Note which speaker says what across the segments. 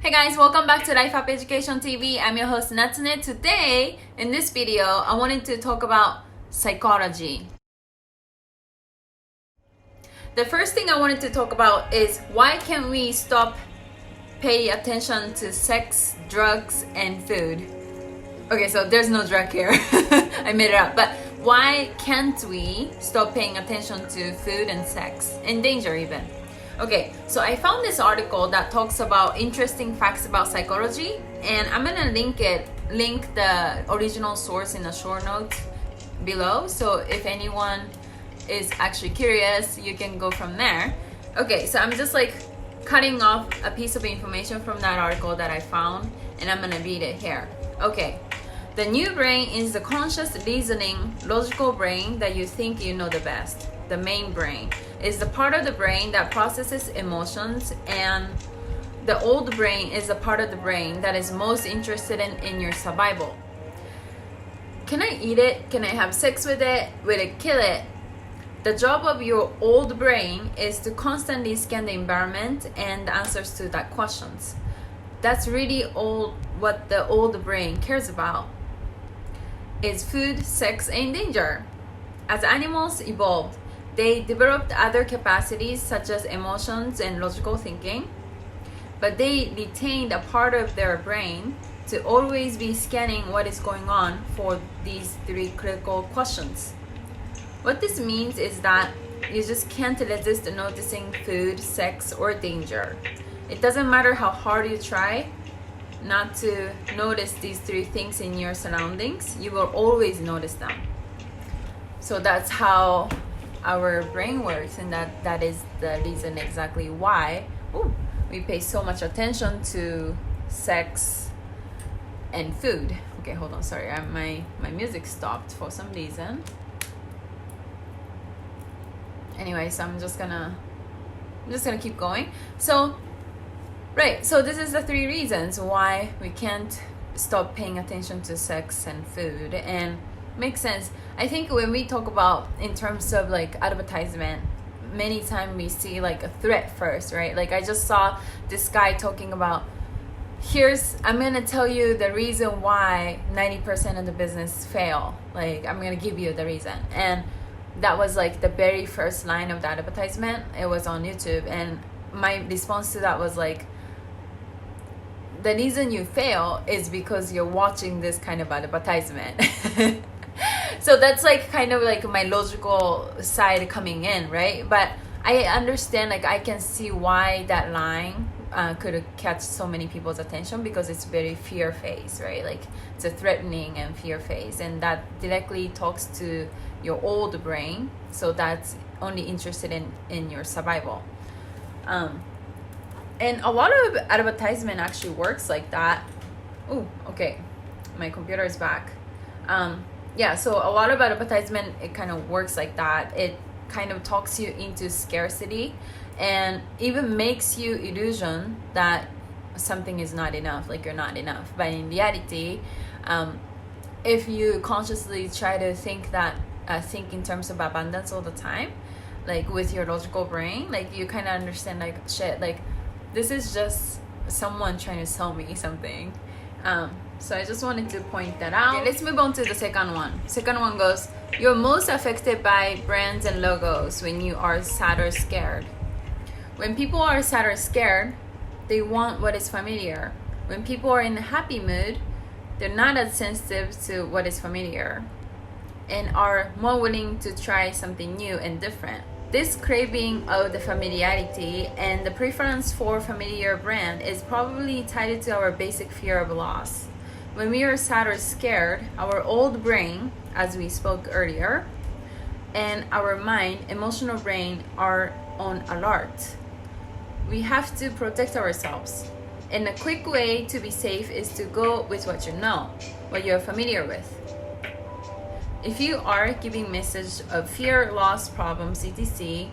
Speaker 1: Hey guys, welcome back to Life Up Education TV. I'm your host Natsune. Today, in this video, I wanted to talk about psychology. The first thing I wanted to talk about is why can't we stop paying attention to sex, drugs, and food? Okay, so there's no drug here. I made it up. But why can't we stop paying attention to food and sex, and danger even? Okay, so I found this article that talks about interesting facts about psychology, and I'm gonna link the original source in the show notes below. So if anyone is actually curious, you can go from there. Okay, so I'm just like cutting off a piece of information from that article that I found, and I'm gonna read it here. Okay, the new brain is the conscious, reasoning, logical brain that you think you know the best. The main brain is the part of the brain that processes emotions, and the old brain is the part of the brain that is most interested in your survival. Can I eat it? Can I have sex with it? Will it kill it? The job of your old brain is to constantly scan the environment and the answers to that questions. That's really all what the old brain cares about is food, sex, and danger. As animals evolved, they developed other capacities such as emotions and logical thinking, but they retained a part of their brain to always be scanning what is going on for these three critical questions. What this means is that you just can't resist noticing food, sex, or danger. It doesn't matter how hard you try not to notice these three things in your surroundings, you will always notice them. So that's how our brain works, and that is the reason exactly why we pay so much attention to sex and food. Okay, hold on, sorry, my music stopped for some reason. Anyways, I'm just gonna keep going. So this is the three reasons why we can't stop paying attention to sex and food, and makes sense. I think when we talk about in terms of like advertisement, many times we see like a threat first, right? Like I just saw this guy talking about, I'm gonna tell you the reason why 90% of the business fail. Like I'm gonna give you the reason. And that was like the very first line of the advertisement. It was on YouTube, and my response to that was like, the reason you fail is because you're watching this kind of advertisement. So that's like kind of like my logical side coming in, right? But I understand, like I can see why that line could catch so many people's attention, because it's very fear-based, right? Like it's a threatening and fear-based, and that directly talks to your old brain, so that's only interested in your survival. And a lot of advertisement actually works like that. Oh, okay, my computer is back. So a lot of advertisement, it kind of works like that. It kind of talks you into scarcity and even makes you illusion that something is not enough, like you're not enough. But in reality, if you consciously try to think in terms of abundance all the time, like with your logical brain, like you kind of understand like shit, like this is just someone trying to sell me something. So I just wanted to point that out. Okay, let's move on to the second one. Second one goes, you're most affected by brands and logos when you are sad or scared. When people are sad or scared, they want what is familiar. When people are in a happy mood, they're not as sensitive to what is familiar and are more willing to try something new and different. This craving of the familiarity and the preference for familiar brand is probably tied to our basic fear of loss. When we are sad or scared, our old brain, as we spoke earlier, and our mind, emotional brain, are on alert. We have to protect ourselves. And a quick way to be safe is to go with what you know, what you're familiar with. If you are giving message of fear, loss, problems, etc.,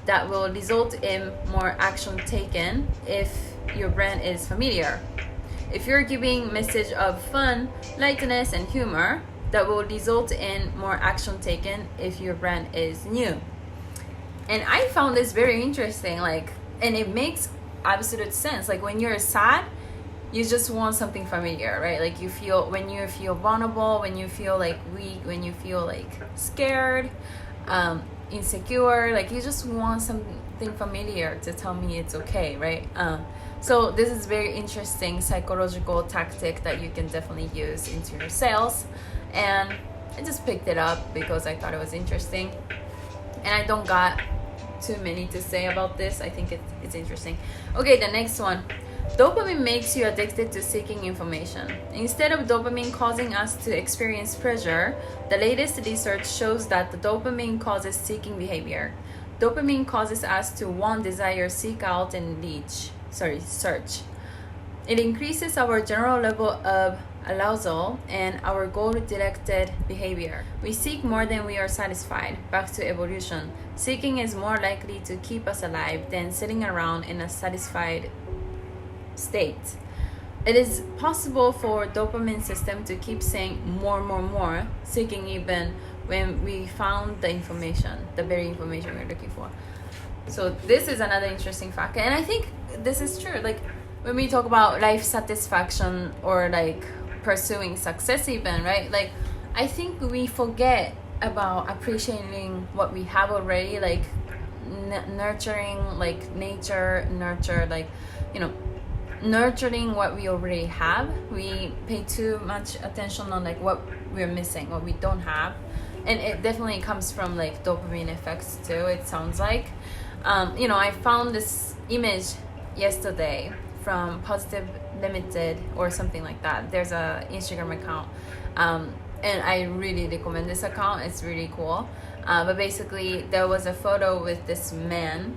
Speaker 1: that will result in more action taken if your brain is familiar. If you're giving message of fun, lightness, and humor, that will result in more action taken if your brain is new. And I found this very interesting, and it makes absolute sense. Like when you're sad, you just want something familiar, right? Like when you feel vulnerable, when you feel like weak, when you feel like scared, insecure, like you just want something familiar to tell me it's okay, right? So this is very interesting psychological tactic that you can definitely use into your sales. And I just picked it up because I thought it was interesting, and I don't got too many to say about this. I think it's interesting. Okay, the next one. Dopamine makes you addicted to seeking information. Instead of dopamine causing us to experience pleasure, the latest research shows that the dopamine causes seeking behavior. Dopamine causes us to want, desire, seek out, and search. It increases our general level of arousal and our goal-directed behavior. We seek more than we are satisfied. Back to evolution. Seeking is more likely to keep us alive than sitting around in a satisfied state. It is possible for dopamine system to keep saying more, seeking even when we found the information, the very information we're looking for. So this is another interesting fact, and I think this is true. Like when we talk about life satisfaction or like pursuing success even, right? Like I think we forget about appreciating what we have already, like nurturing like nature, nurturing what we already have. We pay too much attention on like what we're missing, what we don't have, and it definitely comes from like dopamine effects too, it sounds like. I found this image yesterday from Positive Limited or something like that. There's a Instagram account, and I really recommend this account. It's really cool. But basically there was a photo with this man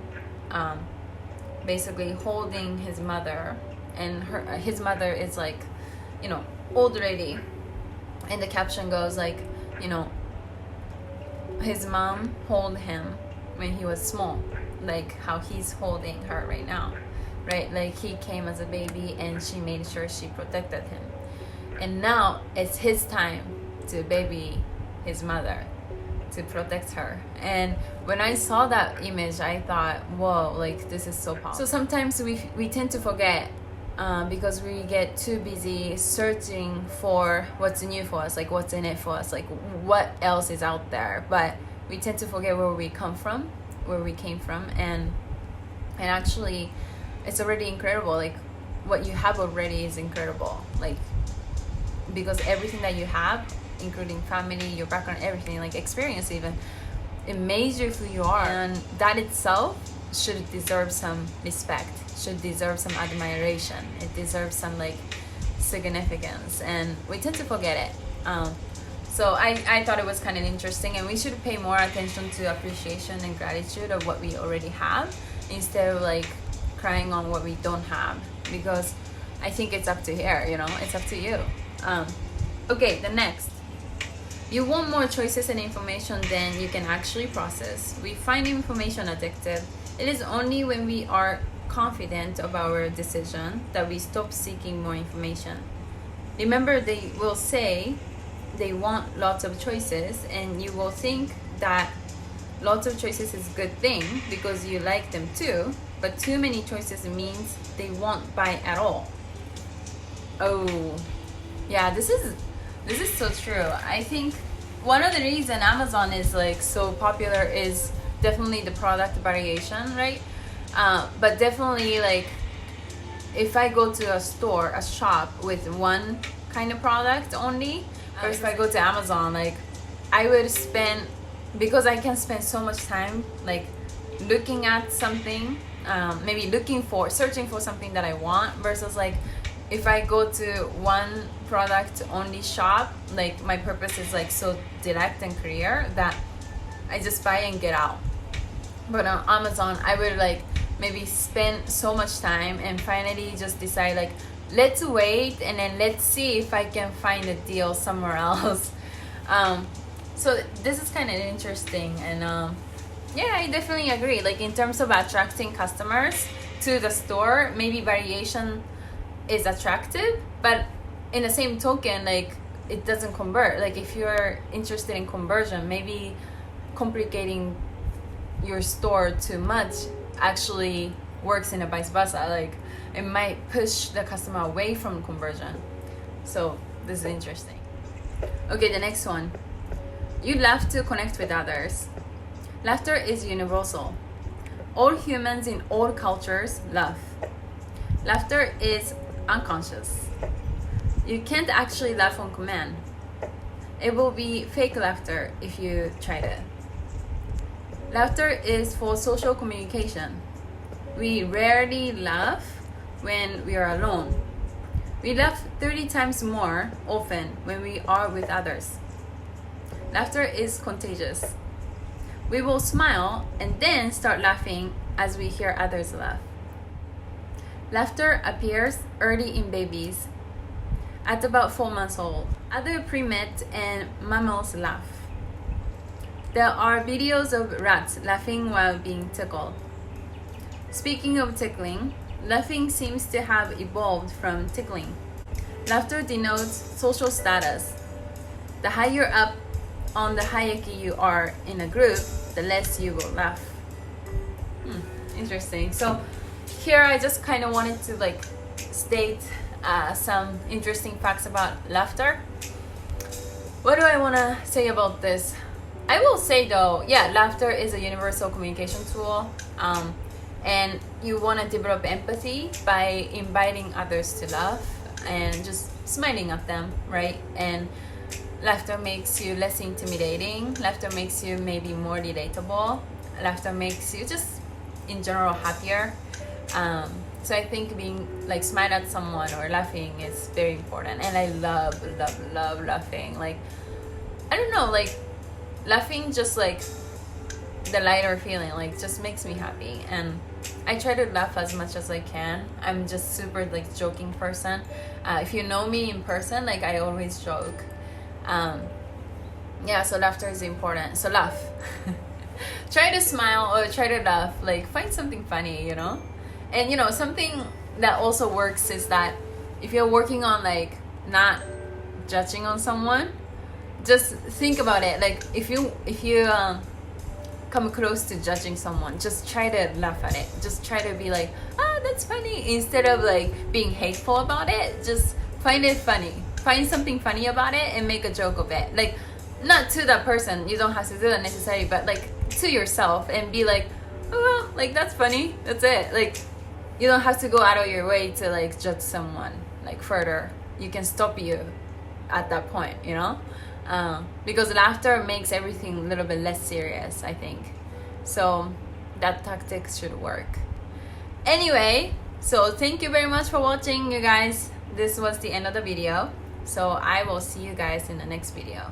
Speaker 1: basically holding his mother, and his mother is like, old lady, and the caption goes like, his mom hold him when he was small, like how he's holding her right now, right? Like he came as a baby and she made sure she protected him, and now it's his time to baby his mother, to protect her. And when I saw that image, I thought, whoa, like this is so powerful. So sometimes we tend to forget because we get too busy searching for what's new for us, like what's in it for us, like what else is out there. But we tend to forget where we came from, and actually it's already incredible. Like what you have already is incredible, like because everything that you have, including family, your background, everything, like experience even, it makes you who you are, and that itself should deserve some respect, should deserve some admiration, it deserves some like significance, and we tend to forget it. So I thought it was kind of interesting, and we should pay more attention to appreciation and gratitude of what we already have instead of like crying on what we don't have, because I think it's up to here, it's up to you. Okay, the next. You want more choices and information than you can actually process. We find information addictive. It is only when we are confident of our decision that we stop seeking more information. Remember, they will say they want lots of choices, and you will think that lots of choices is a good thing because you like them too, but too many choices means they won't buy at all. Oh, yeah, this is so true. I think one of the reasons Amazon is like so popular is definitely the product variation, right? But definitely like if I go to a shop with one kind of product only, or if I go to Amazon, like I would spend, because I can spend so much time like looking at something, maybe searching for something that I want, versus like if I go to one product only shop, like my purpose is like so direct and clear that I just buy and get out. But on Amazon, I would like maybe spend so much time and finally just decide like, let's wait and then let's see if I can find a deal somewhere else. So this is kind of interesting, and yeah, I definitely agree. Like in terms of attracting customers to the store, maybe variation is attractive, but in the same token, like it doesn't convert. Like if you're interested in conversion, maybe complicating your store too much actually works in a vice versa. Like it might push the customer away from conversion. So this is interesting. Okay, the next one. You laugh to connect with others. Laughter is universal. All humans in all cultures laugh. Laughter is unconscious. You can't actually laugh on command. It will be fake laughter if you try to. Laughter is for social communication. We rarely laugh when we are alone. We laugh 30 times more often when we are with others. Laughter is contagious. We will smile and then start laughing as we hear others laugh. Laughter appears early in babies, at about 4 months old. Other primates and mammals laugh. There are videos of rats laughing while being tickled. Speaking of tickling, laughing seems to have evolved from tickling. Laughter denotes social status. The higher up on the hierarchy you are in a group, the less you will laugh. Interesting. So here I just kind of wanted to like state some interesting facts about laughter. What do I want to say about this? I will say though, yeah, laughter is a universal communication tool, and you want to develop empathy by inviting others to laugh and just smiling at them, right? And laughter makes you less intimidating. Laughter makes you maybe more relatable. Laughter makes you just in general happier. So I think being like smile at someone or laughing is very important, and I love laughing. Like, I don't know, like laughing just like the lighter feeling like just makes me happy, and I try to laugh as much as I can. I'm just super like joking person. If you know me in person, like I always joke. Yeah, so laughter is important. So laugh. Try to smile or try to laugh. Like find something funny, you know. And you know, something that also works is that if you're working on like not judging on someone, just think about it. Like if you come close to judging someone, just try to laugh at it. Just try to be like, that's funny, instead of like being hateful about it. Just find it funny. Find something funny about it and make a joke of it. Like, not to that person, you don't have to do that necessarily, but like to yourself, and be like, oh well, like that's funny, that's it. Like, you don't have to go out of your way to like judge someone like further. You can stop you at that point, you know, because laughter makes everything a little bit less serious, I think. So that tactic should work. Anyway, so thank you very much for watching, you guys. This was the end of the video, so I will see you guys in the next video.